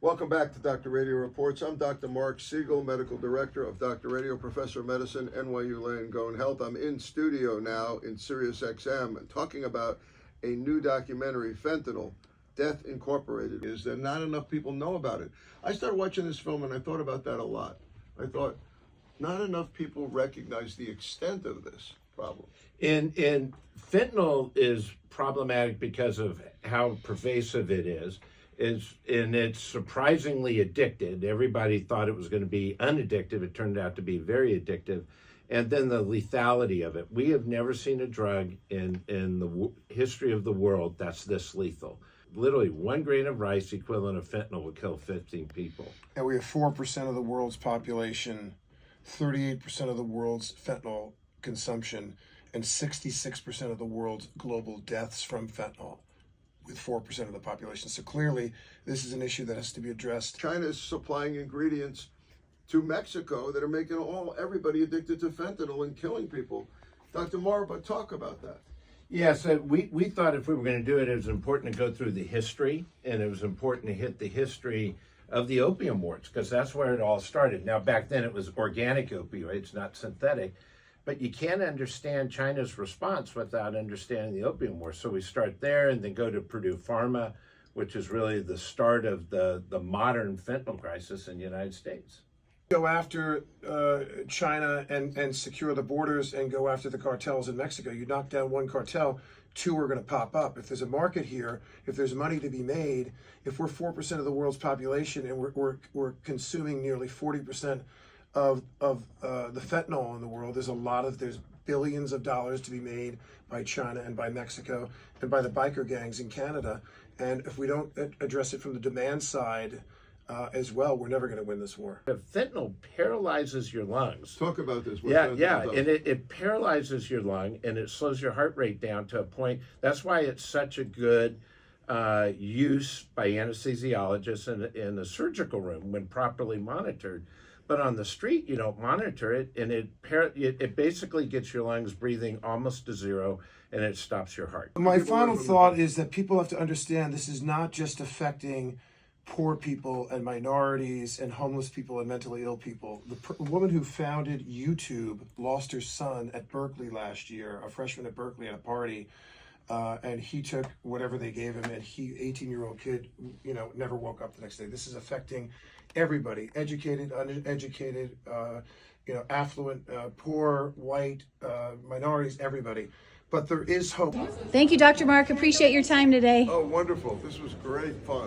Welcome back to Dr. Radio Reports. I'm Dr. Marc Siegel, Medical Director of Dr. Radio, Professor of Medicine, NYU Langone Health. I'm in studio now in Sirius XM and talking about a new documentary, Fentanyl, Death Incorporated. Is that not enough people know about it? I started watching this film and I thought about that a lot. I thought, not enough people recognize the extent of this problem. And fentanyl is problematic because of how pervasive it is. And it's surprisingly addicted. Everybody thought it was going to be unaddictive. It turned out to be very addictive. And then the lethality of it. We have never seen a drug in the history of the world that's this lethal. Literally 1 grain of rice equivalent of fentanyl would kill 15 people. And we have 4% of the world's population, 38% of the world's fentanyl consumption, and 66% of the world's global deaths from fentanyl, with 4% of the population. So clearly, this is an issue that has to be addressed. China is supplying ingredients to Mexico that are making everybody addicted to fentanyl and killing people. Dr. Marbut, talk about that. Yeah, so we thought if we were going to do it, it was important to go through the history, and it was important to hit the history of the opium wars, because that's where it all started. Now, back then it was organic opioids, not synthetic, but you can't understand China's response without understanding the opium war. So we start there and then go to Purdue Pharma, which is really the start of the modern fentanyl crisis in the United States. Go after China and secure the borders and go after the cartels in Mexico. You knock down one cartel, 2 are going to pop up. If there's a market here, if there's money to be made, if we're 4% of the world's population and we're consuming nearly 40% of the fentanyl in the world, there's billions of dollars to be made by China and by Mexico and by the biker gangs in Canada. And if we don't address it from the demand side as well, we're never going to win this war. Fentanyl paralyzes your lungs. Talk about this. Yeah, and it paralyzes your lung and it slows your heart rate down to a point. That's why it's such a good use by anesthesiologists in the surgical room when properly monitored. But on the street, you don't monitor it, and it basically gets your lungs breathing almost to zero, and it stops your heart. My final thought is that people have to understand this is not just affecting poor people and minorities and homeless people and mentally ill people. The woman who founded YouTube lost her son at Berkeley last year, a freshman at Berkeley at a party, and he took whatever they gave him, and 18-year-old kid, never woke up the next day. This is affecting everybody, educated, uneducated, affluent, poor, white, minorities, everybody. But there is hope. Thank you, Dr. Marc. Appreciate your time today. Oh, wonderful. This was great fun.